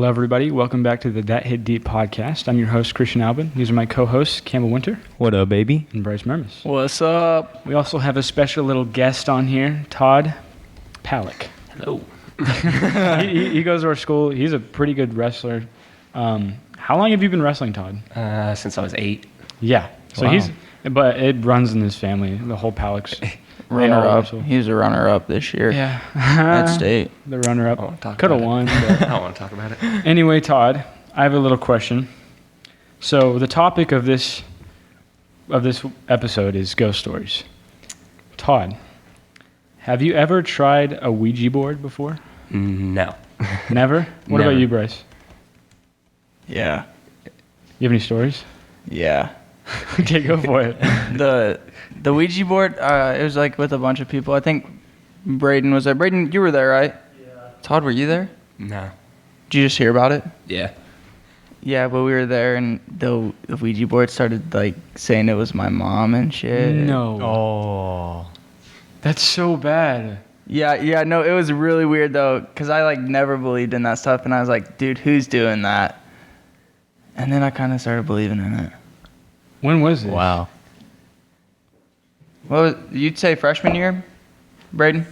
Hello, everybody. Welcome back to the That Hit Deep podcast. I'm your host, Christian Albin. These are my co-hosts, Campbell Winter. What up, baby? And Bryce Mermis. What's up? We also have a special little guest on here, Todd Palick. Hello. he goes to our school. He's a pretty good wrestler. How long have you been wrestling, Todd? Since I was 8. Yeah. So Wow. But it runs in his family, the whole Palicks. Runner-up. He was a runner-up this year. Yeah. At state. The runner-up. I won't talk Could have about won. I But don't want to talk about it. anyway, Todd, I have a little question. So the topic of this episode is ghost stories. Todd, have you ever tried a Ouija board before? No. Never? What Never. about you, Bryce? Yeah. You have any stories? Yeah. Okay, go for it. The Ouija board, it was like with a bunch of people. I think Braden was there. Braden, you were there, right? Yeah. Todd, were you there? No. Did you just hear about it? Yeah. Yeah, but we were there, and the Ouija board started like saying it was my mom and shit. No. Oh. That's so bad. Yeah, no, it was really weird though, because I like never believed in that stuff, and I was like, dude, who's doing that? And then I kind of started believing in it. When was it? Wow. Well, you'd say freshman year, Braden?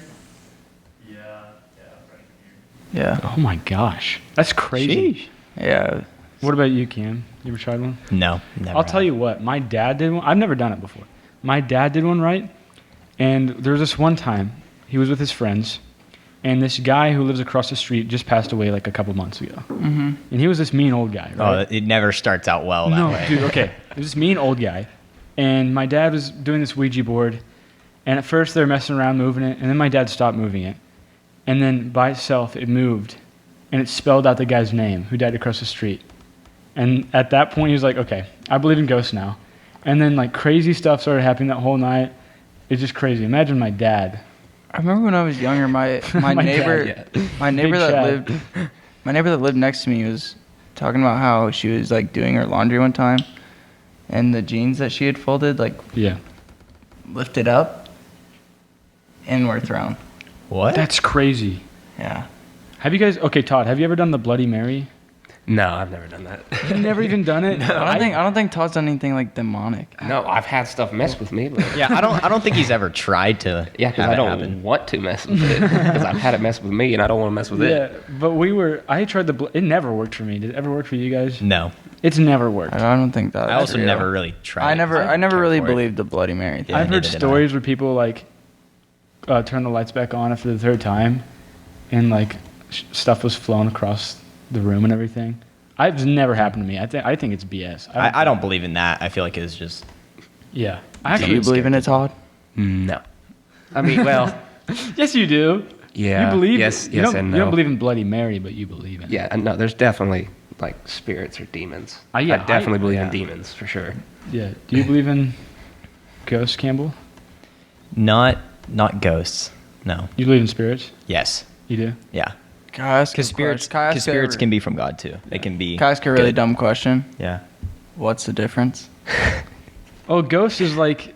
Yeah. Oh my gosh. That's crazy. Yeah. What about you, Cam? You ever tried one? No, never. I'll tell you what, my dad did one. I've never done it before. My dad did one, right? And there was this one time, he was with his friends, and this guy who lives across the street just passed away like a couple months ago. Mm-hmm. And he was this mean old guy, right? Oh, it never starts out well that way. Dude, okay. It was this mean old guy. And my dad was doing this Ouija board, and at first they were messing around moving it, and then my dad stopped moving it. And then by itself, it moved, and it spelled out the guy's name who died across the street. And at that point, he was like, okay, I believe in ghosts now. And then like crazy stuff started happening that whole night. It's just crazy. Imagine my dad. I remember when I was younger, my My neighbor, dad, my neighbor Big that Chad. lived next to me was talking about how she was like doing her laundry one time, and the jeans that she had folded like Yeah. lifted up and were thrown. What? That's crazy. Yeah. Have you guys, okay, Todd, have you ever done the Bloody Mary? No, I've never done that. You've never even done it? I don't think Todd's done anything like demonic. No, I've had stuff mess with me. But Yeah, I don't think he's ever tried to. yeah, because have I it don't happen. want to mess with it. Because I've had it mess with me, and I don't want to mess with Yeah, it. but I tried it never worked for me. Did it ever work for you guys? No, It's never worked. I don't think that. I also real. never really tried. I never cared really for it. believed the Bloody Mary thing. Yeah, I've heard neither did stories where people like turn the lights back on after the third time, and like stuff was flown across the room and everything. It's never happened to me. I think it's BS. I don't believe in that. I feel like it's just. Yeah. Do you believe in it, Todd? No. I mean, well, Yes, you do. yeah. You believe. Yes, you yes, don't, and no. You don't believe in Bloody Mary, but you believe in it. Yeah, no, there's definitely like spirits or demons. Yeah, I definitely believe yeah. in demons for sure. Yeah. Do you believe in ghosts, Campbell? Not ghosts. No. You believe in spirits? Yes. You do. Yeah. Because Because spirits can be from God too. They can be. Can I ask a really good. dumb question? Yeah. What's the difference? Oh, ghosts is like.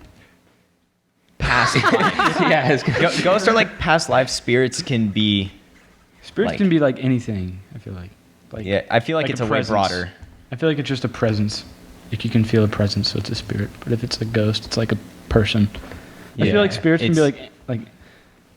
Past. Yeah, it's Ghosts are like past life. Spirits can be. Spirits Like- can be like anything. I feel like. Like. Yeah, I feel like it's a a way presence. broader. I feel like it's just a presence. Like you can feel a presence, so it's a spirit. But if it's a ghost, it's like a person. I Yeah, feel like spirits can be it's- like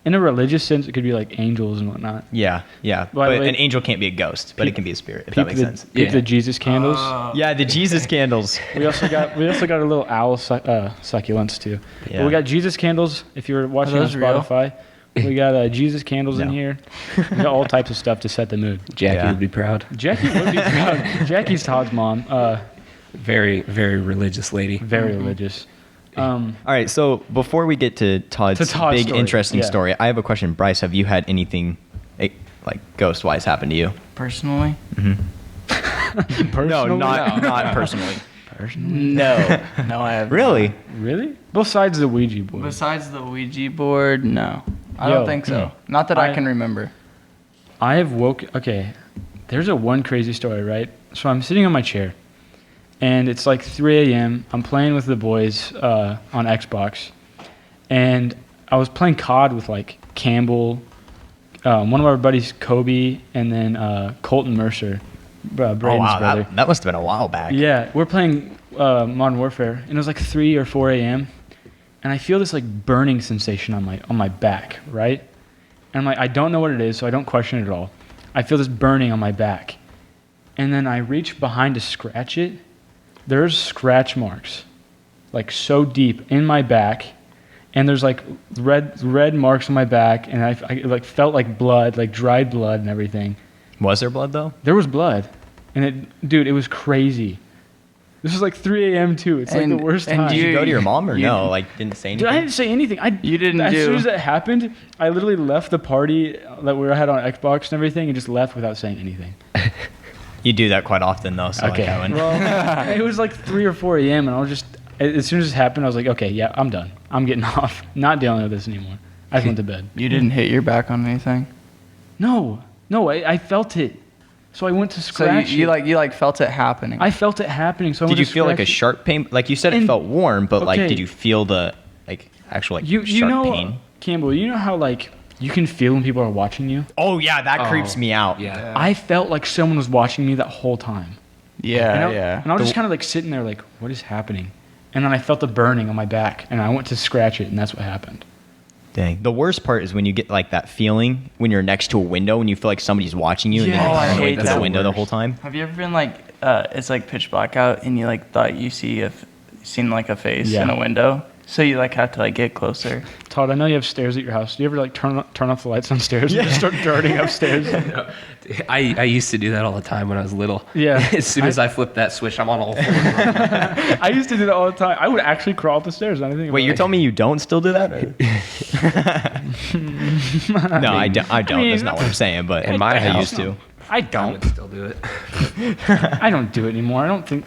in a religious sense, it could be like angels and whatnot. Yeah. By the But way, an angel can't be a ghost, but it can be a spirit. If that makes sense. Peep Yeah. the Jesus candles. Yeah, the Jesus candles. We also got a little owl succulents too. But Yeah. we got Jesus candles. If you're watching on those real? Spotify, we got Jesus candles in No. here. We got all types of stuff to set the mood. Jackie Yeah. would be proud. Jackie would be proud. Jackie's Todd's mom. Very, very religious lady. Very religious. All right, so before we get to Todd's big, story, interesting yeah. story, I have a question. Bryce, have you had anything like ghost-wise happen to you? Personally? No, not personally. No. No, I have Really? Really? Besides the Ouija board. Besides the Ouija board, no. I Yo, don't think so. Not that I I- can remember. I have okay, there's one crazy story, right? So I'm sitting on my chair, and it's like 3 a.m. I'm playing with the boys on Xbox, and I was playing COD with like Campbell, one of our buddies, Kobe, and then Colton Mercer. Braden's Oh wow, brother. that must have been a while back. Yeah, we're playing Modern Warfare, and it was like 3 or 4 a.m. And I feel this like burning sensation on my back, right? And I'm like, I don't know what it is, so I don't question it at all. I feel this burning on my back, and then I reach behind to scratch it. There's scratch marks, like so deep in my back, and there's like red marks on my back, and I like felt like blood, like dried blood and everything. Was there blood though? There was blood, and it was crazy. This was like 3 a.m. too. It's like the worst time. Did you go to your mom or you- no? Like didn't say Dude, anything. I didn't say anything. You didn't As do- soon as it happened, I literally left the party that we had on Xbox and everything, and just left without saying anything. You do that quite often though. So Okay. like I wouldn't- Well, it was like 3 or 4 a.m. and I was just, as soon as this happened, I was like, okay, yeah, I'm done. I'm getting off. Not dealing with this anymore. I just went to bed. You didn't hit your back on anything. No, I felt it. So I went to So scratch you it. like felt it happening. I felt it happening. So I Did went you to feel like a scratch it. sharp pain? Like you said, it And- felt warm, but like okay. did you feel the like actual like You sharp know, pain? Campbell, you know how like you can feel when people are watching you? Oh yeah, that creeps me out. Yeah. I felt like someone was watching me that whole time. yeah, And I, yeah. And I was just kind of like sitting there like, what is happening? And then I felt the burning on my back, and I went to scratch it, and that's what happened. Dang. The worst part is when you get like that feeling when you're next to a window and you feel like somebody's watching you and Yeah. you're Oh, I going hate to the that. window the whole time. Have you ever been like, it's like pitch black out, and you like thought you seen like a face Yeah. in a window, so you like have to like get closer. Todd, I know you have stairs at your house. Do you ever like turn off the lights downstairs and just start darting upstairs? I used to do that all the time when I was little. Yeah. As soon as I flipped that switch, I'm on all fours. I used to do that all the time. I would actually crawl up the stairs. I think Wait, you're telling me you don't still do that? No, I don't. I don't. mean, That's not what I'm saying. But in my I house, used to. I I don't. would still do it. I don't do it anymore. I don't think.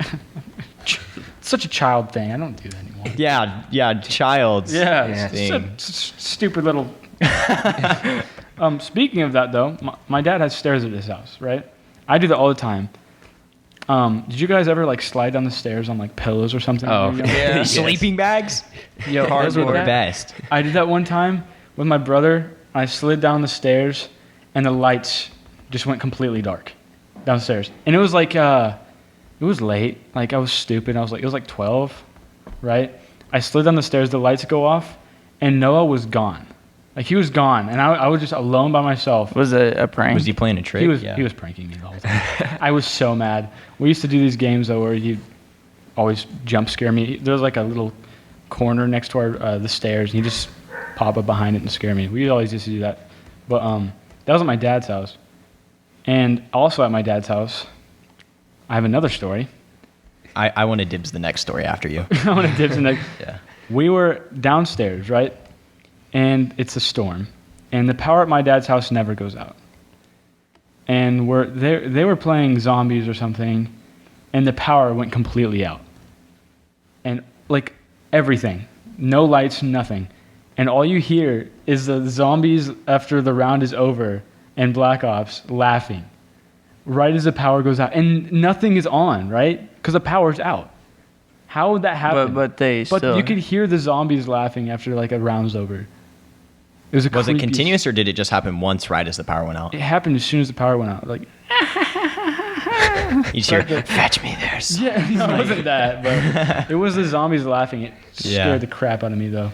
It's such a child thing. I don't do that anymore. Yeah, child's Yeah, thing. it's a stupid little. Speaking of that, though, my dad has stairs at his house, right? I do that all the time. Did you guys ever like slide down the stairs on like pillows or something? Oh, when you were younger? Yeah. Sleeping bags? Yo, Those were the that- best. I did that one time with my brother. I slid down the stairs, and the lights just went completely dark downstairs. And it was like, it was late. Like I was stupid. I was like, it was like 12, right? I slid down the stairs. The lights go off, and Noah was gone. Like he was gone, and I was just alone by myself. Was it a prank? Was he playing a trick? He was Yeah. he was pranking me the whole time. I was so mad. We used to do these games though where you always jump scare me. There was like a little corner next to our the stairs, and you just pop up behind it and scare me. We always used to do that. But that was at my dad's house, and also at my dad's house, I have another story. I want to dibs the next story after you. I want to dip in the. Yeah. We were downstairs, right? And it's a storm, and the power at my dad's house never goes out. And they were playing zombies or something, and the power went completely out. And like everything, no lights, nothing. And all you hear is the zombies after the round is over and Black Ops laughing right as the power goes out. And nothing is on, right? Because the power's out. How would that happen? But they But still. you could hear the zombies laughing after like a round's over. It was Was it creepy- continuous or did it just happen once right as the power went out? It happened as soon as the power went out. Like, You just hear, fetch me there. son." yeah, no, it wasn't that, but it was the zombies laughing. It Yeah. scared the crap out of me, though.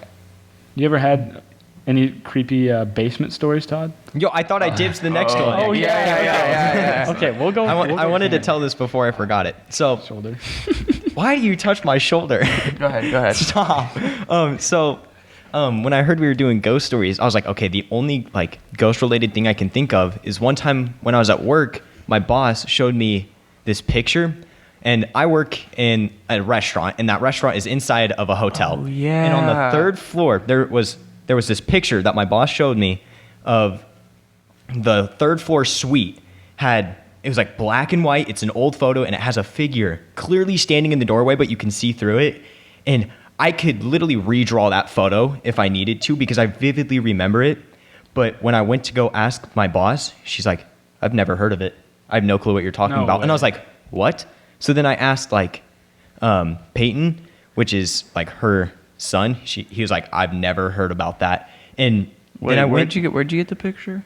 You ever had any creepy basement stories, Todd? Yo, I thought I dibs the next one. Oh, yeah. Okay, we'll go. I wanted to tell this before I forgot it. So, shoulder. why do you touch my shoulder? Go ahead. Stop. When I heard we were doing ghost stories, I was like, okay, the only like ghost related thing I can think of is one time when I was at work, my boss showed me this picture, and I work in a restaurant, and that restaurant is inside of a hotel. Oh, yeah. And on the 3rd floor, there was this picture that my boss showed me of the 3rd floor suite. It was like black and white. It's an old photo, and it has a figure clearly standing in the doorway, but you can see through it. And I could literally redraw that photo if I needed to because I vividly remember it. But when I went to go ask my boss, she's like, I've never heard of it. I have no clue what you're talking No about. And I was way. like, what? So then I asked like Peyton, which is like her son. He was like, I've never heard about that. And Wait, then I where'd went. you get the picture?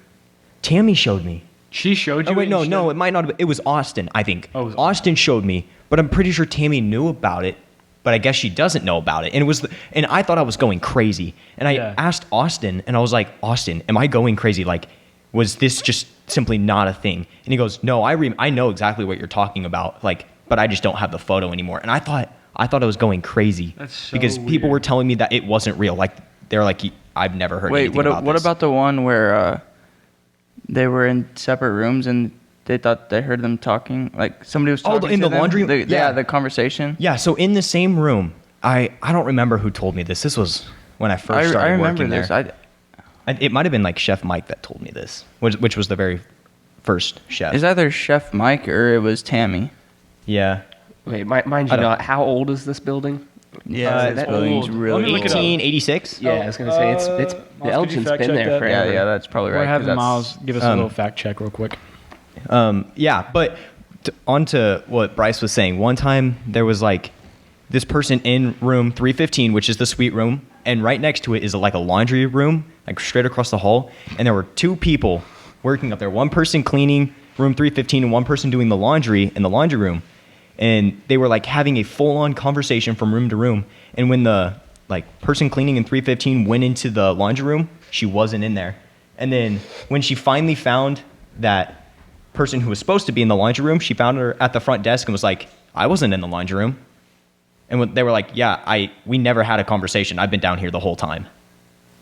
Tammy showed me. She showed you. Oh wait, no, instead- it might not have. It was Austin, I think. Oh, it was Austin showed me, but I'm pretty sure Tammy knew about it. But I guess she doesn't know about it. And and I thought I was going crazy. And I asked Austin, and I was like, Austin, am I going crazy? Like, was this just simply not a thing? And he goes, no, I know exactly what you're talking about. Like, but I just don't have the photo anymore. And I thought I was going crazy. That's so because people were telling me that it wasn't real. Like, they're like, I've never heard anything about this. What about the one where they were in separate rooms and they thought they heard them talking? Like somebody was talking in to the them? laundry? The conversation. Yeah, so in the same room, I don't remember who told me this. This was when I first started I remember working this. there. It might have been like Chef Mike that told me this, which was the very first chef. It's either Chef Mike or it was Tammy. Yeah. Wait, mind you not, how old is this building? Yeah, this that building's old. really Let me look old. it up. 1886? Yeah, I was gonna say it's Miles, the could you Elgin's fact been check there that? forever. Yeah, that's probably right. We're 'cause having that's- Miles give us a little fact check real quick. Yeah, but on to what Bryce was saying. One time there was like this person in room 315, which is the suite room, and right next to it is like a laundry room, like straight across the hall. And there were two people working up there. One person cleaning room 315 and one person doing the laundry in the laundry room. And they were like having a full-on conversation from room to room. And when the like person cleaning in 315 went into the laundry room, she wasn't in there. And then when she finally found that person who was supposed to be in the laundry room, she found her at the front desk and was like, I wasn't in the laundry room. And when they were like, yeah, we never had a conversation. I've been down here the whole time.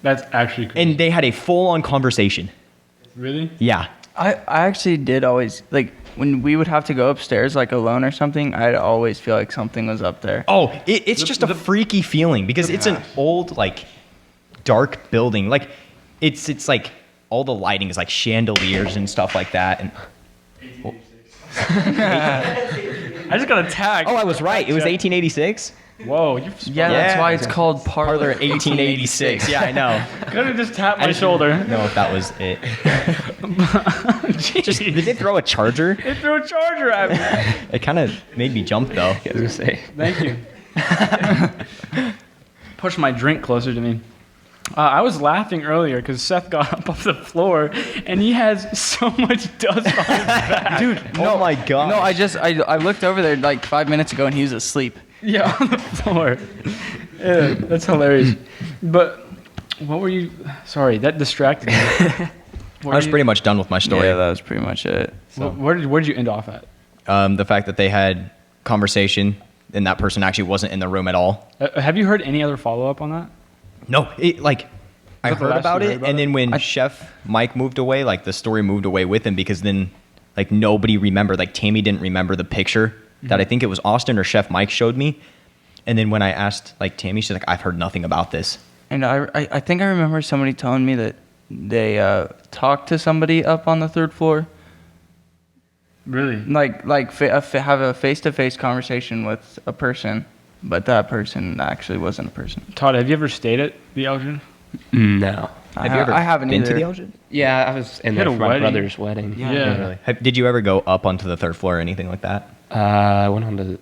That's actually cool. And they had a full-on conversation. Really? Yeah. I actually did always, like, when we would have to go upstairs, like, alone or something, I'd always feel like something was up there. Oh, it's just a freaky feeling because it's an old, like, dark building. Like, it's like all the lighting is like chandeliers and stuff like that. And I just got a tag. oh, I was right. It was 1886. Whoa, you Yeah, that's why it's called Parlor Parlor 1886. Yeah, I know. could have just tapped my shoulder. No, if that was it. Just did they throw a charger? They threw a charger at me. It kind of made me jump though. I was gonna say. Thank you. Push my drink closer to me. I was laughing earlier because Seth got up off the floor and he has so much dust on his back. Dude, Oh my god. no, I looked over there like 5 minutes ago and he was asleep. Yeah, on the floor. Yeah, that's hilarious. But what were you? Sorry, that distracted me. I was pretty much done with my story. Yeah, that was pretty much it. Where did you end off at? The fact that they had conversation and that person actually wasn't in the room at all. Have you heard any other follow up on that? No, I that the heard last about you it, heard about and it? then when Chef Mike moved away, like the story moved away with him because then like nobody remembered. Like Tammy didn't remember the picture that I think it was Austin or Chef Mike showed me. And then when I asked like Tammy, she's like, I've heard nothing about this. And I think I remember somebody telling me that they talked to somebody up on the third floor, Really? have a face-to-face conversation with a person, but that person actually wasn't a person. Todd, have you ever stayed at the Elgin? No. Have you ever I haven't been either. to the Elgin? Yeah, I was in You had there a for my wedding? brother's wedding. Yeah. Did you ever go up onto the third floor or anything like that? I went on to the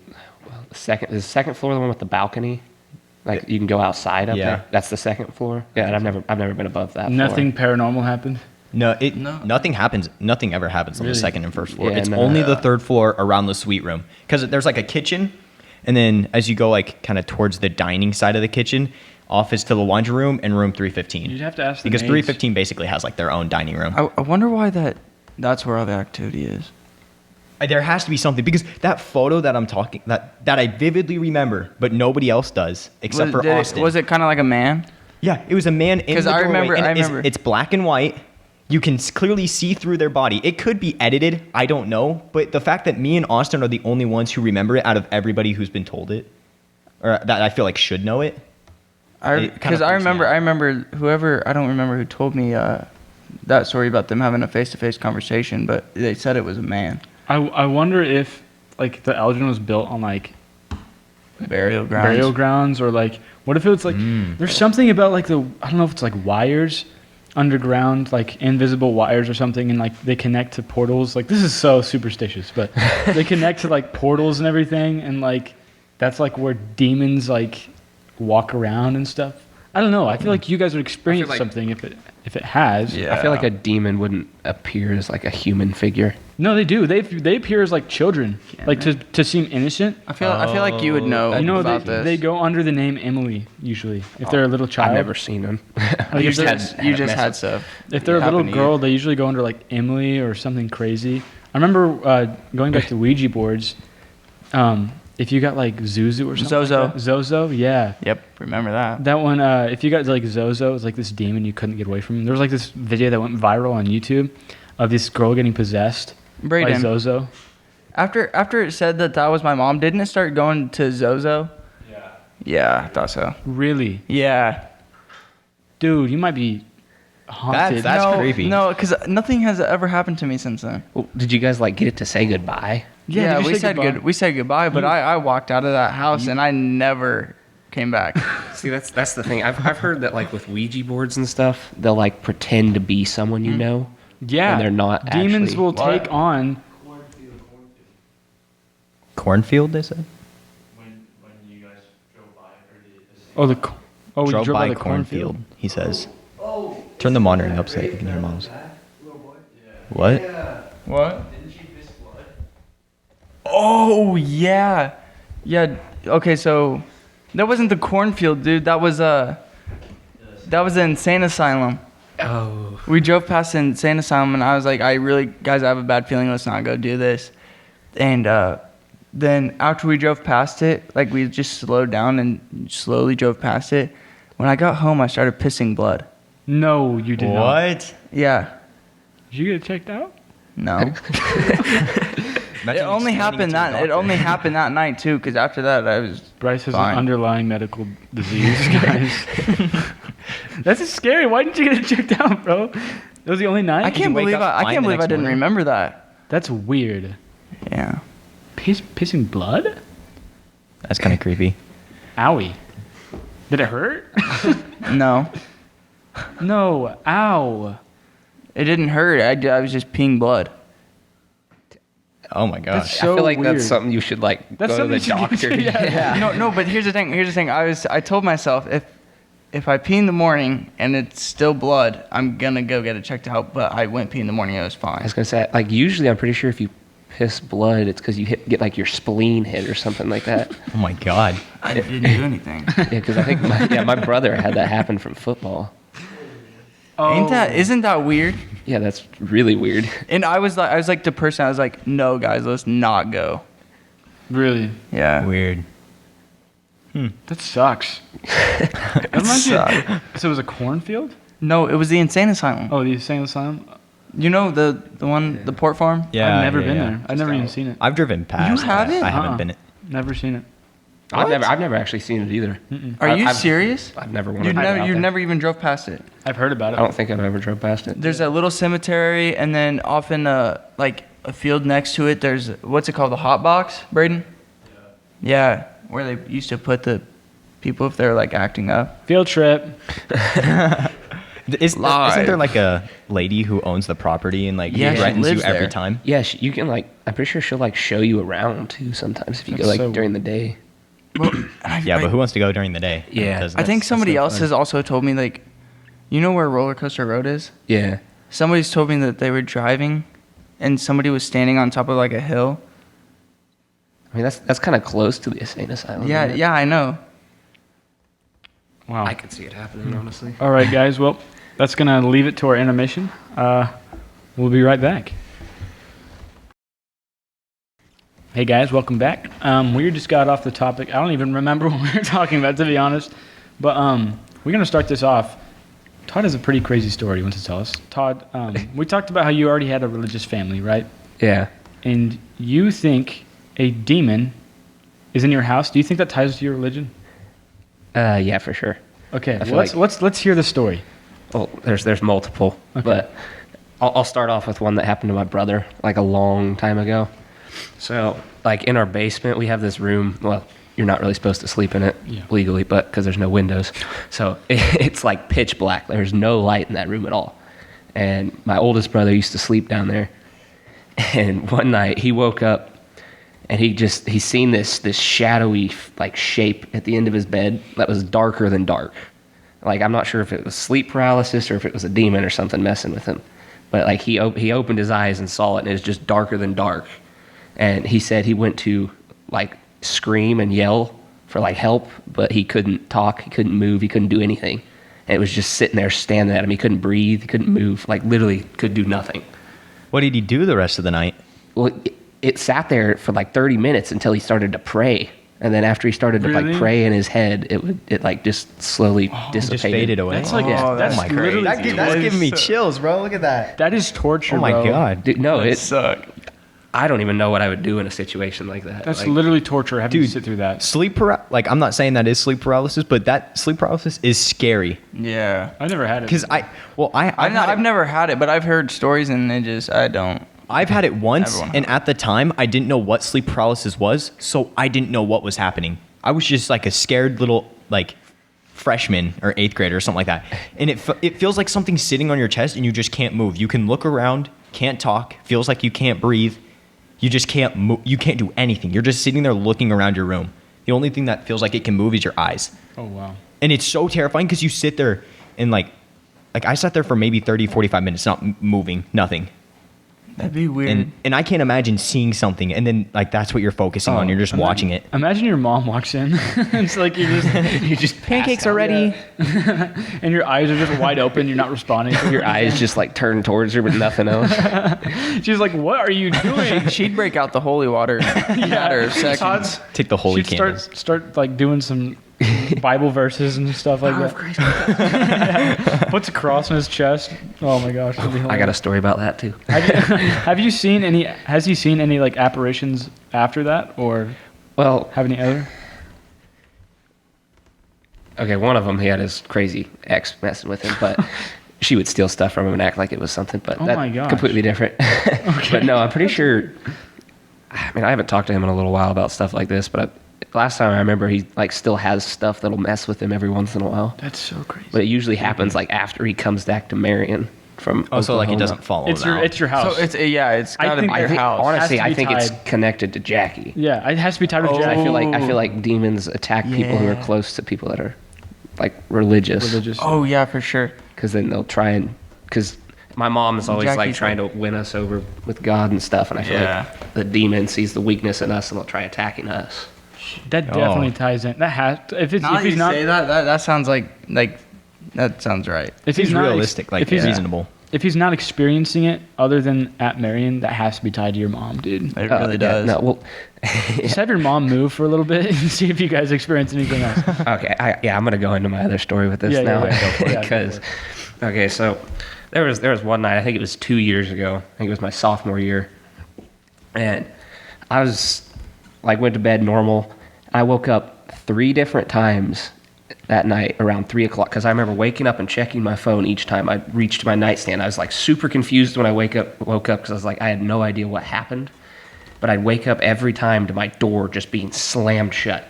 second floor, the one with the balcony. Like you can go outside up Yeah. there. That's the second floor. Yeah, and I've never been above that. Nothing Floor. paranormal happened? No, No. nothing happens. Nothing ever happens on Really? the second and first floor. Yeah, it's no. only the third floor around the suite room because there's like a kitchen, and then as you go like kind of towards the dining side of the kitchen, off is to the laundry room and room 315. You'd have to ask the because maids. 315 basically has like their own dining room. I wonder why that's where all the activity is. There has to be something because that photo that I'm talking that I vividly remember, but nobody else does except for Austin. Was it kind of like a man? Yeah, it was a man in 'Cause the I doorway, remember- and I it's- remember. It's black and white. You can clearly see through their body. It could be edited. I don't know. But the fact that me and Austin are the only ones who remember it out of everybody who's been told it, or that I feel like should know it. It kinda Because I freaks me remember out. I don't remember who told me that story about them having a face-to-face conversation, but they said it was a man. I wonder if like the Elgin was built on like Burial grounds. burial grounds or like what if it was like there's something about like the I don't know if it's like wires underground, like invisible wires or something, and like they connect to portals. Like this is so superstitious, but they connect to like portals and everything, and like that's like where demons like walk around and stuff. I don't know. I feel like you guys would experience like- something if it has. Yeah. I feel like a demon wouldn't appear as like a human figure. No, they do. They appear as like children, like to seem innocent. I feel like you would know You know, about they, this. they go under the name Emily usually if they're a little child. I've never seen them. Like, you if they're- just had stuff. If they're a happen little to girl, they usually go under like Emily or something crazy. I remember going back to Ouija boards. If you got like Zuzu or something. Zozo. Like that, Zozo, yeah. Yep, remember that. That one, if you got like Zozo, it was like this demon you couldn't get away from. There was like this video that went viral on YouTube of this girl getting possessed by Brayden, Zozo. after it said that was my mom, didn't it start going to Zozo? Yeah. Yeah, I thought so. Really? Yeah. Dude, you might be haunted. That's no, creepy. No, because nothing has ever happened to me since then. Well, did you guys like get it to say goodbye? Yeah, did you we say said goodbye? we said goodbye, but I walked out of that house and I never came back. See, that's the thing. I've heard that like with Ouija boards and stuff, they'll like pretend to be someone you know. Yeah. And they're not Demons actually. will What? take on. Cornfield, they said. When you guys drove by, or did it Oh, we drove by the cornfield, he says. Turn the monitoring up so you can hear Mom's. What? What? Oh yeah, yeah. Okay, so that wasn't the cornfield, dude. That was the insane asylum. Oh. We drove past the insane asylum, and I was like, guys, I have a bad feeling. Let's not go do this. And then after we drove past it, like we just slowed down and slowly drove past it. When I got home, I started pissing blood. No, you did not. What? Yeah. Did you get it checked out? No. It only happened that night too, because after that I was Bryce has fine. an underlying medical disease, guys. That's just scary. Why didn't you get it checked out, bro? That was the only night? I can't wake believe up I fine can't the believe I next didn't morning? remember that. That's weird. Yeah. Pissing blood? That's kind of creepy. Owie. Did it hurt? No, No. Ow. it didn't hurt. I was just peeing blood. Oh my gosh. That's so I feel like weird. that's something you should like That's go to the something you should- doctor. yeah. No, but here's the thing. I told myself if I pee in the morning and it's still blood, I'm gonna go get it checked out. But I went pee in the morning. It was I fine. was gonna say, like, usually I'm pretty sure if you piss blood, it's because you get like your spleen hit or something like that. Oh my god. I didn't do anything. Yeah, because I think my brother had that happen from football. Oh. Isn't that weird? Yeah, that's really weird. And I was like the person. I was like, no, guys, let's not go. Really? Yeah. Weird. That sucks. That reminds me of- so it was a cornfield? No, it was the insane asylum. Oh, the insane asylum? You know the one, the port farm? Yeah. I've never yeah, been yeah. there. I've never even seen it. I've driven past. You haven't? I haven't Uh-uh. been it. Never seen it. I've never actually seen it either. Are you I've- serious? I've never You wanted to. never, you never even drove past it. I've heard about I it. don't think I've ever drove past it. There's a little cemetery, and then off in like a field next to it, there's what's it called, the hot box, Braden? Yeah, where they used to put the people if they're like acting up. Field trip. Isn't there like a lady who owns the property and like Yeah, she threatens you lives every there. time? Yeah, you can like. I'm pretty sure she'll like show you around too sometimes if you go That's like so- during the day. Well, Yeah, but who wants to go during the day? Yeah. Because I think that's somebody so else fun. has also told me, like, you know where Roller Coaster Road is? Yeah. Somebody's told me that they were driving, and somebody was standing on top of like a hill. I mean that's kind of close to the insane asylum. Yeah, isn't it? yeah, I know. Wow. I could see it happening honestly. All right, guys. Well, that's going to leave it to our intermission. We'll be right back. Hey, guys. Welcome back. We just got off the topic. I don't even remember what we were talking about, to be honest. But we're going to start this off. Todd has a pretty crazy story he wants to tell us. Todd, we talked about how you already had a religious family, right? Yeah. And you think a demon is in your house. Do you think that ties to your religion? Yeah, for sure. Okay, I feel well, like- let's hear the story. Well, there's multiple, Okay. but I'll start off with one that happened to my brother like a long time ago. So, like in our basement, we have this room. Well, you're not really supposed to sleep in it Yeah. legally, but because there's no windows, so it's like pitch black. There's no light in that room at all. And my oldest brother used to sleep down there. And one night he woke up and he seen this shadowy like shape at the end of his bed that was darker than dark. Like, I'm not sure if it was sleep paralysis or if it was a demon or something messing with him. But like he opened his eyes and saw it, and it was just darker than dark. And he said he went to like scream and yell for like help, but he couldn't talk, he couldn't move, he couldn't do anything. And it was just sitting there standing at him. He couldn't breathe, he couldn't move, like literally could do nothing. What did he do the rest of the night? Well, it sat there for like 30 minutes until he started to pray. And then after he started to like pray in his head, it like just slowly dissipated. Just faded away. That's like, Oh, that's that's literally That's giving me chills, bro. Look at that. that is torture, Oh my bro. god. Dude, no, That it suck. I don't even know what I would do in a situation like that. That's like, literally torture having to Dude, sit through that. Like, I'm not saying that is sleep paralysis, but that sleep paralysis is scary. Yeah. I never had it. Because I've never had it, but I've heard stories and I don't. I've had it once, Everyone and at the time, I didn't know what sleep paralysis was, so I didn't know what was happening. I was just like a scared little, like, freshman or 8th grader or something like that. And it feels like something's sitting on your chest and you just can't move. You can look around, can't talk, feels like you can't breathe. You just can't move. You can't do anything. You're just sitting there looking around your room. The only thing that feels like it can move is your eyes. Oh, wow. And it's so terrifying because you sit there and like I sat there for maybe 30, 45 minutes, not moving, nothing. That'd be weird. And I can't imagine seeing something and then like that's what you're focusing on. You're just watching it. Imagine your mom walks in. It's like you just Pancakes are ready. and your eyes are just wide open. You're not responding. your eyes just like turn towards her, but nothing else. She's like, "What are you doing?" She'd break out the holy water in a matter of seconds. Todd's, Take the holy she'd candles. start like doing some Bible verses and stuff like that. Puts a cross on his chest. Oh my gosh. that'd be I got a hilarious. story about that too. Have you seen any? Has he seen any like apparitions after that, or Well, have any other? okay, one of them, he had his crazy ex messing with him, but she would steal stuff from him and act like it was something, but Oh that's my gosh. completely different. But no, I'm pretty sure, I mean, I haven't talked to him in a little while about stuff like this, but last time I remember he like still has stuff that'll mess with him every once in a while. That's so crazy. But it usually happens like after he comes back to Marion from Oh, so like he Oklahoma. doesn't follow It's him your out. it's your house. So it's I gotta think- be I your think, house. honestly, Has to I be think it's tied. connected to Jackie. yeah, it has to be tied to Oh. Jack. I feel like demons attack people who are Yeah. close to people that are like religious. Oh yeah, for sure. Because then they'll try and because my mom is always like Jackie's trying to win us over with God and stuff, and I feel Yeah. like the demon sees the weakness in us and they'll try attacking us. That definitely ties in. That has if it's Now if he's not say that sounds like that sounds right. if Seems he's not realistic, like if he's, reasonable. if he's not experiencing it other than at Marion, that has to be tied to your mom, dude. It really does. No, well, Just have your mom move for a little bit and see if you guys experience anything else. okay, I'm gonna go into my other story with this Yeah, now go for it. Yeah, go because for okay, so there was one night, I think it was 2 years ago. I think it was my sophomore year, and I was like went to bed normal. I woke up 3 different times that night around 3 o'clock because I remember waking up and checking my phone each time I reached my nightstand. I was like super confused when I woke up because I was like I had no idea what happened, but I'd wake up every time to my door just being slammed shut.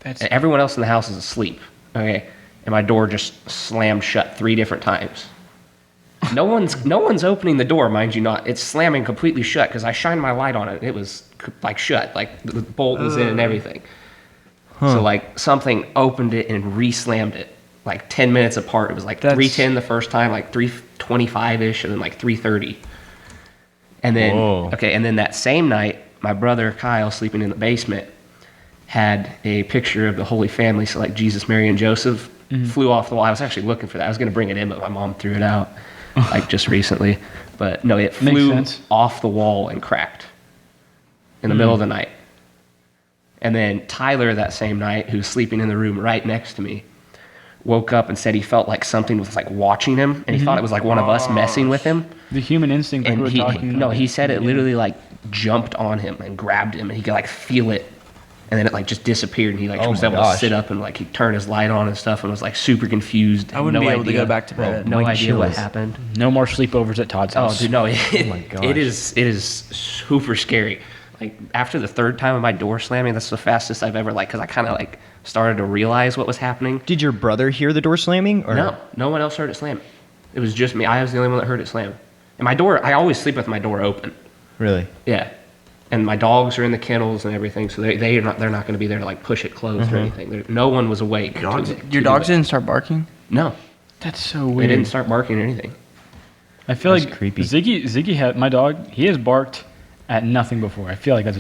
That's And everyone else in the house is asleep. Okay, and my door just slammed shut 3 different times. No one's opening the door, mind you not. It's slamming completely shut because I shined my light on it. It was like shut, like the bolt was in and everything. So like something opened it and re-slammed it like 10 minutes apart. It was like That's- 3:10 the first time, like 3:25ish, and then like 3:30. And then Whoa. and then that same night, my brother Kyle, sleeping in the basement, had a picture of the Holy Family, so like Jesus, Mary, and Joseph, flew off the wall. I was actually looking for that. I was going to bring it in, but my mom threw it out like just recently. But no, it Makes flew sense. off the wall and cracked in the middle of the night. And then Tyler that same night, who's sleeping in the room right next to me, woke up and said he felt like something was like watching him, and he thought it was like one of us messing with him. the human instinct that we And were talking about. he said it literally like jumped on him and grabbed him, and he could like feel it, and then it like just disappeared, and he like Oh was my able to gosh. sit up and like he turned his light on and stuff, and was like super confused. I wouldn't no be able to idea- go back to bed. No My idea what chills. happened. No more sleepovers at Todd's Oh, house. dude, no! my gosh. It is super scary. Like after the 3rd time of my door slamming, that's the fastest I've ever because I kind of like started to realize what was happening. Did your brother hear the door slamming? Or No one else heard it slam. It was just me. I was the only one that heard it slam. And my door, I always sleep with my door open. Really? Yeah. and my dogs are in the kennels and everything, so they're not going to be there to like push it closed or anything. No one was awake. Your dogs didn't start barking? No, That's so they weird. didn't start barking or anything. I feel That's like creepy. Ziggy had my dog. He has barked at nothing before. I feel like that's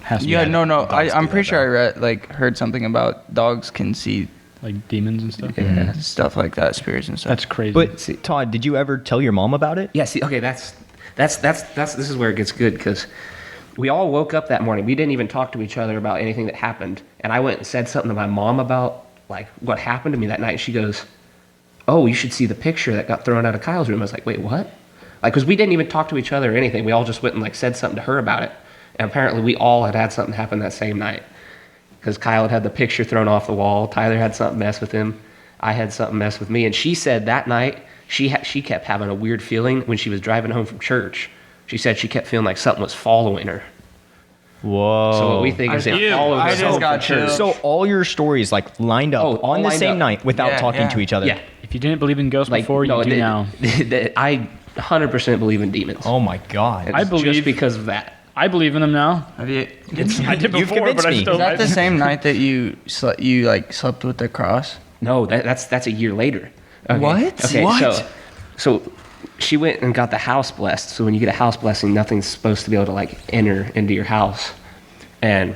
has to Yeah, be no. Dogs I'm do pretty that, sure heard something about dogs can see like demons and stuff. Yeah. stuff like that, spirits and stuff. That's crazy. But Todd, did you ever tell your mom about it? Yeah, see, okay, that's this is where it gets good because we all woke up that morning. We didn't even talk to each other about anything that happened, and I went and said something to my mom about like what happened to me that night. She goes, "Oh, you should see the picture that got thrown out of Kyle's room." I was like, "Wait, what?" Like, because we didn't even talk to each other or anything. We all just went and like said something to her about it, and apparently we all had something happen that same night. Because Kyle had the picture thrown off the wall, Tyler had something mess with him, I had something mess with me, and she said that night she kept having a weird feeling when she was driving home from church. She said she kept feeling like something was following her. Whoa. So what we think is it followed I us just home got from church. chills. So all your stories like lined up Oh, all on the lined same up. night without Yeah, talking yeah. to each other. Yeah. if you didn't believe in ghosts Like, before, no, you do now. I 100% believe in demons. Oh my god. It's I believe- just because of that. I believe in them now. Have you, I did You've before, but convinced I me. still. is that the I- same night that you slept with the cross? No, that's a year later. Okay. What? Okay, What? so she went and got the house blessed. So when you get a house blessing, nothing's supposed to be able to like enter into your house, and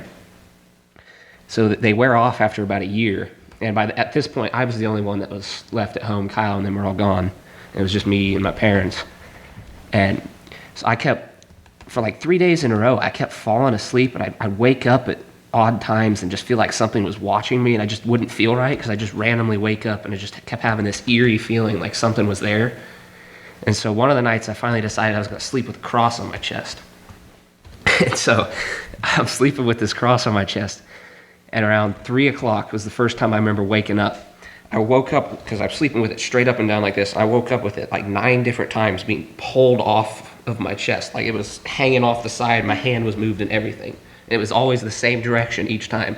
so they wear off after about a year. And at this point, I was the only one that was left at home. Kyle and them were all gone. It was just me and my parents, and so I kept for like 3 days in a row. I kept falling asleep, and I'd wake up at odd times and just feel like something was watching me, and I just wouldn't feel right because I just randomly wake up and I just kept having this eerie feeling like something was there. And so one of the nights I finally decided I was going to sleep with a cross on my chest. And so I'm sleeping with this cross on my chest, and around 3 o'clock was the first time I remember waking up. I woke up because I'm sleeping with it straight up and down like this. I woke up with it like 9 different times being pulled off of my chest, like it was hanging off the side. My hand was moved and everything. It was always the same direction each time.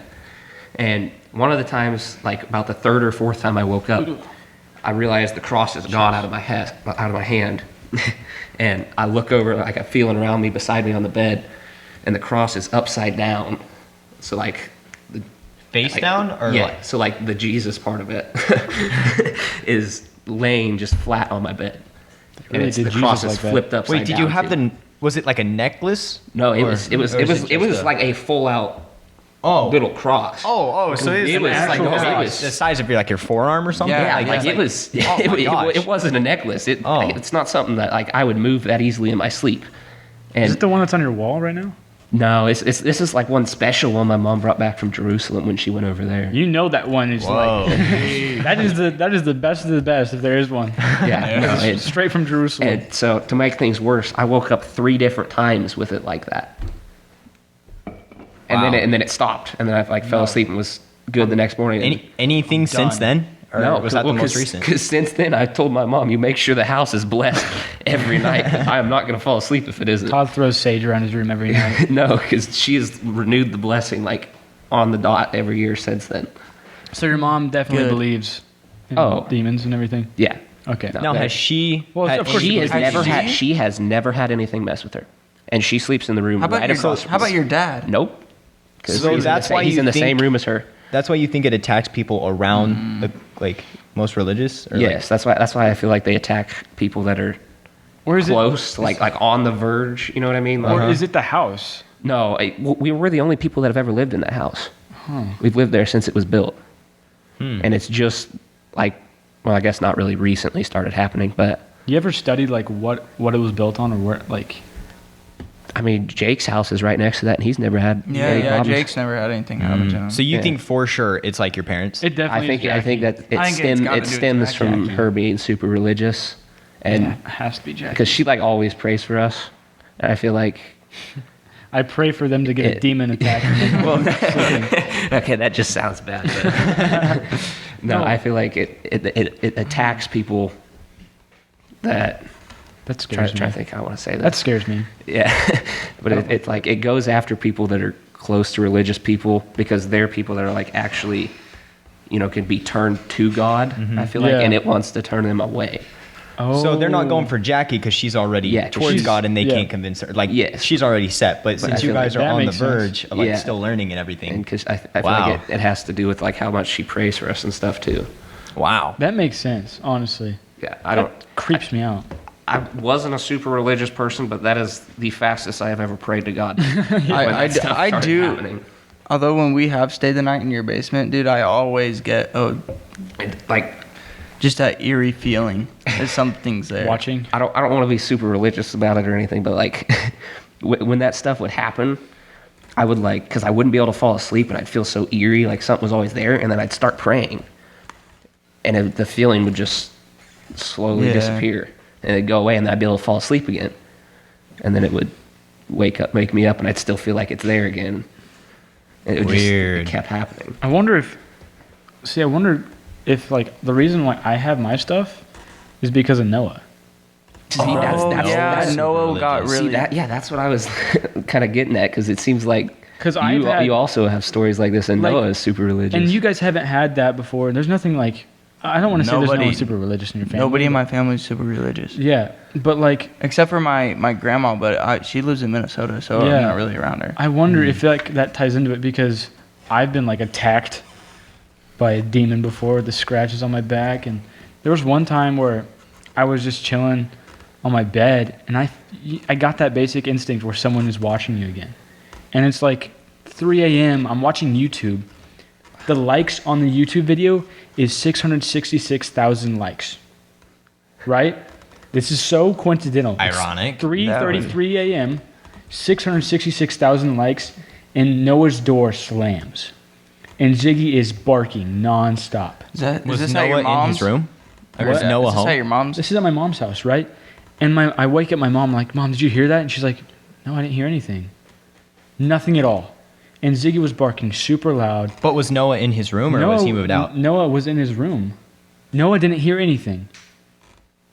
And one of the times, like about the third or fourth time I woke up, I realized the cross is gone out of my hand. And I look over, like I'm feeling around me, beside me on the bed, and the cross is upside down. So like, Face like, down or yeah. like? So like the Jesus part of it is laying just flat on my bed, and really it's, did the cross Jesus is like that? flipped upside down. Wait, did you have too. was it like a necklace? No, it Or- was or is it was just like a full out Oh. little cross. Oh, so It was like like- oh, it it was- the size of your forearm or something? Yeah, Yeah, like it was. Oh my gosh. It wasn't a necklace. Oh. It's not something that like I would move that easily in my sleep. And Is it the one that's on your wall right now? no, this is like one special one my mom brought back from Jerusalem when she went over there. You know that one is Whoa. like that is the best of the best if there is one. Yeah, no, It's straight from Jerusalem. and so to make things worse, I woke up 3 different times with it like that, and Wow. then it stopped, and then I like fell asleep and was good the next morning. Anything since then? Or No, was that the most recent? Because since then, I told my mom, "You make sure the house is blessed every night. I am not going to fall asleep if it isn't." Todd throws sage around his room every night. No, because she has renewed the blessing like on the dot every year since then. So your mom definitely Good. believes in Oh. demons and everything. Yeah. Okay. No. Now, has she? Well, had of course She she has believes. never Has had. she? She has never had anything mess with her, and she sleeps in the room How about, right across. how about your dad? Nope. Because So that's why he's you in the same think- room as her. That's why you think it attacks people around the like most religious? Or Yes, that's why I feel like they attack people that are Or is close, like on the verge. You know what I mean? it? Or Like, is it the house? No, we were the only people that have ever lived in that house. We've lived there since it was built, and it's just like, well, I guess not really recently started happening, but You ever studied like what it was built on or where like? I mean, Jake's house is right next to that, and he's never had Yeah, any yeah. problems. Jake's never had anything happen to him. So you Yeah. think for sure it's like your parents? It definitely. I think that it, I think it's gotta it do with stems Jackie. from her being super religious, and it has to be Jack. because she like always prays for us, and I feel like I pray for them to get a It- demon attack. okay, that just sounds bad. But no, No. I feel like it attacks people that. That Trying scares to me. think how I want to say that. That scares me. Yeah, but it's like it goes after people that are close to religious people because they're people that are like actually, can be turned to God. I feel like, Yeah. and it wants to turn them away. Oh. So they're not going for Jackie because she's already Yeah, 'cause towards she's- God and they yeah. can't convince her. Like, Yes. she's already set. But I since you feel guys like are that on the makes sense. verge of like Yeah. still learning and everything. And because I feel Wow. like it has to do with like how much she prays for us and stuff too. Wow. That makes sense, honestly. Yeah, I don't. That creeps me out. I wasn't a super religious person, but that is the fastest I have ever prayed to God. I do. Happening. Although when we have stayed the night in your basement, dude, I always get Like, just that eerie feeling that something's there. Watching. I don't want to be super religious about it or anything, but like when that stuff would happen, I would like, because I wouldn't be able to fall asleep and I'd feel so eerie, like something was always there, and then I'd start praying, and the feeling would just slowly Yeah. disappear, and it'd go away, and then I'd be able to fall asleep again, and then it would wake me up, and I'd still feel like it's there again. And it Weird. Just it kept happening. I wonder if like the reason why I have my stuff is because of Noah. See, that's Noah got religious. really. that's what I was kind of getting at, because it seems like 'Cause I've had- you also have stories like this, and Like- Noah is super religious. And you guys haven't had that before. And there's nothing like I don't want to say there's no Nobody- one super religious in your family. Nobody in but- my family is super religious, Yeah, but like except for my grandma. But she lives in Minnesota, so Yeah. I'm not really around her. I wonder if like that ties into it because I've been like attacked by a demon before, with the scratches on my back, and there was one time where I was just chilling on my bed and I got that basic instinct where someone is watching you again. And it's like 3 a.m. I'm watching YouTube. The likes on the YouTube video is 666,000 likes. Right? This is so coincidental. It's Ironic. 3:33 a.m., 666,000 likes, and Noah's door slams. And Ziggy is barking nonstop. Is Was this at your Noah in mom's? his room? Or was What? Noah Is this home? at your mom's? This is at my mom's house, right? And I wake up my mom, like, Mom, did you hear that? And she's like, no, I didn't hear anything. Nothing at all. And Ziggy was barking super loud. But was Noah in his room or was he moved out? Noah was in his room. Noah didn't hear anything.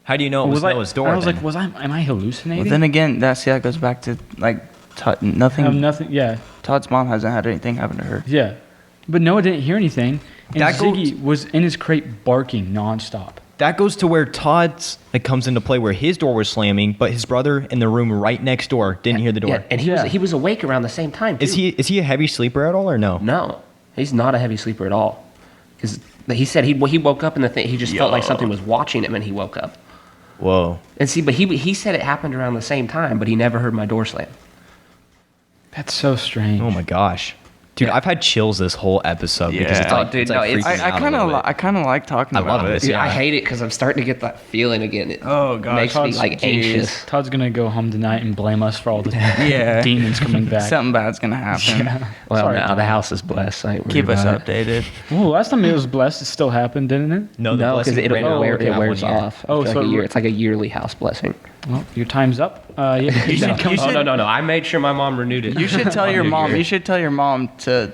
How do you know it was Noah's door? I was then? like, am I hallucinating? Well, then again, that goes back to like I have nothing. nothing. Yeah, Todd's mom hasn't had anything happen to her. yeah. But Noah didn't hear anything. And That goes- Ziggy was in his crate barking nonstop. That goes to where Todd's like comes into play, where his door was slamming, but his brother in the room right next door didn't hear the door. Yeah, and Yeah. he was awake around the same time. Too. Is he a heavy sleeper at all or no? No, he's not a heavy sleeper at all. Because he said he woke up and he just felt like something was watching him, and he woke up. Whoa. And see, but he said it happened around the same time, but he never heard my door slam. That's so strange. Oh my gosh. Dude, Yeah. I've had chills this whole episode because Yeah. it's like, Oh, dude, it's no, like it's- freaking me I out a kind little of bit. I kind of like talking I about love it. this. Dude, Yeah. I hate it because I'm starting to get that feeling again. It Oh, gosh. makes me Todd's- like anxious. Todd's gonna go home tonight and blame us for all the Yeah. demons coming back. Something bad's gonna happen. Yeah. Well, Sorry, now Todd. the house is blessed. I ain't worried Keep us about it. updated. Well, last time it was blessed, it still happened, didn't it? No, the No, because blessing it ran wear- over it that wears 1 year. off. Oh, After so like a year. it- It's like a yearly house blessing. Well, your time's up. You should come. should- no. I made sure my mom renewed it. You should tell your New mom. year. You should tell your mom to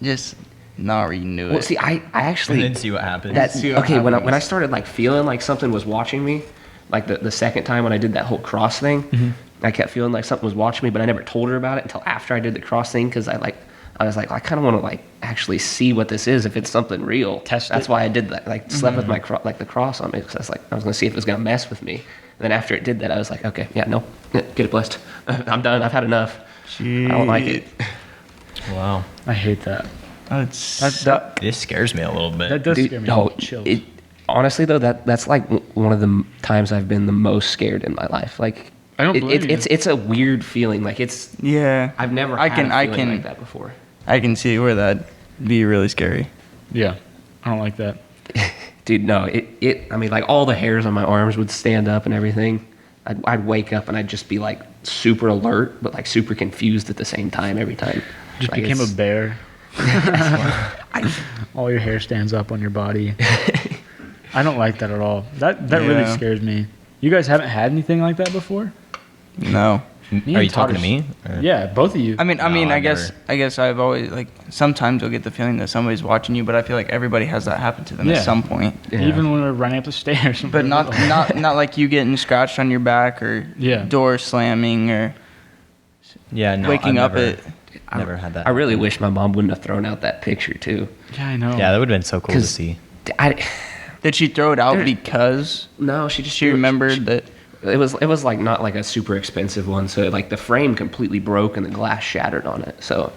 just not renew Well, it. see, I actually And then see what happens. that See what okay when happens. I started like feeling like something was watching me, like the second time when I did that whole cross thing, I kept feeling like something was watching me, but I never told her about it until after I did the cross thing because I was like I kind of want to like actually see what this is if it's something real. Test That's it. why I did that. Like slept with my like the cross on me because I was gonna see if it was gonna mess with me. And then after it did that, I was like, okay, yeah, no, get it blessed. I'm done. I've had enough. I don't like it. Wow. I hate that. That This scares me a little bit. That does Dude, scare me. no, Chills. honestly though, that's like one of the times I've been the most scared in my life. Like I don't blame you. it's a weird feeling. Like it's yeah. I've never I had can- a I feeling can- like that before. I can see where that'd be really scary. Yeah, I don't like that. Dude, no, I mean, like all the hairs on my arms would stand up and everything. I'd wake up and I'd just be like super alert, but like super confused at the same time every time. Just Like, became a it's- bear. All your hair stands up on your body. I don't like that at all. That really Yeah. scares me. You guys haven't had anything like that before? No. Are and you Todd talking to are- me? Or- Yeah, both of you. I mean, No, I I've guess I've always like sometimes you'll get the feeling that somebody's watching you, but I feel like everybody has that happen to them Yeah. at some point. Yeah. Even when we're running up the stairs. But not like you getting scratched on your back or Yeah. door slamming or Yeah, no. waking I've up never, at. never had that. I really wish my mom wouldn't have thrown out that picture too. Yeah, I know. Yeah, that would have been so cool to 'Cause see. I Did she throw it out There- because No, she just she remembered that? It was like not like a super expensive one, so like the frame completely broke and the glass shattered on it. So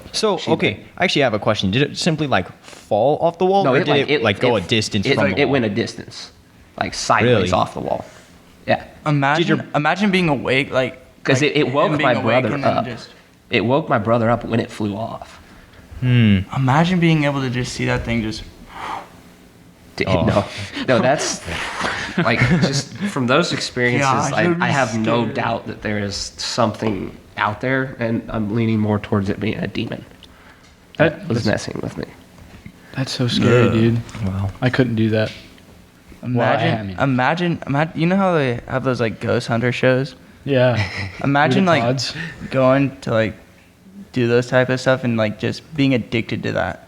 Okay, I actually have a question. Did it simply like fall off the wall, No, or did it go a distance It, from like, the it wall? went a distance, like sideways Really? off the wall. Yeah, Imagine being awake, like because like, it woke him being my awake brother and then up. just- It woke my brother up when it flew off. Imagine being able to just see that thing just. No, that's like just from those experiences. Gosh, that would be I have no scary. doubt that there is something out there, and I'm leaning more towards it being a demon that was messing with me. That's so scary, dude. Wow. I couldn't do that. Imagine. You know how they have those like ghost hunter shows? Yeah. Imagine With the like Todds. going to like do those type of stuff and like just being addicted to that.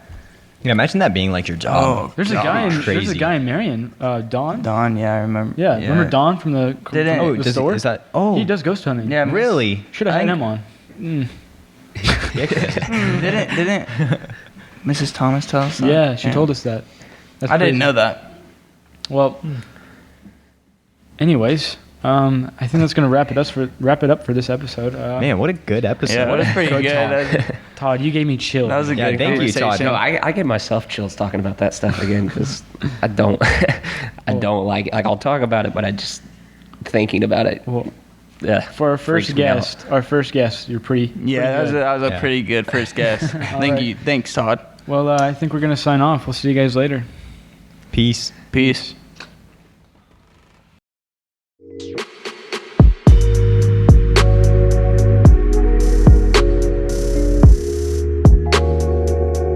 Yeah, imagine that being like your job. There's a God. guy. There's a Crazy. guy in Marion, Don. Don, yeah, I remember. Yeah, remember Don from the, Didn't- from Oh, the does he- store? is that- Oh, He does ghost hunting. Yeah, Really? Should have had I him on. Didn't Mrs. Thomas tell us that? Yeah, she told us that. That's I didn't crazy. know that. Well, anyways, I think that's gonna wrap it up for this episode. Man, what a good episode. Yeah, that was pretty Good good. talk. That Todd, you gave me chills. was a Yeah, good thank you, Todd. conversation. No, I give myself chills talking about that stuff again because I don't, I don't like it. Like I'll talk about it, but I just thinking about it. Well, Yeah, for our first guest, you're pretty. Yeah, pretty good. that was a Yeah. pretty good first guess. Thank right. you. Thanks, Todd. Well, I think we're gonna sign off. We'll see you guys later. Peace. Peace.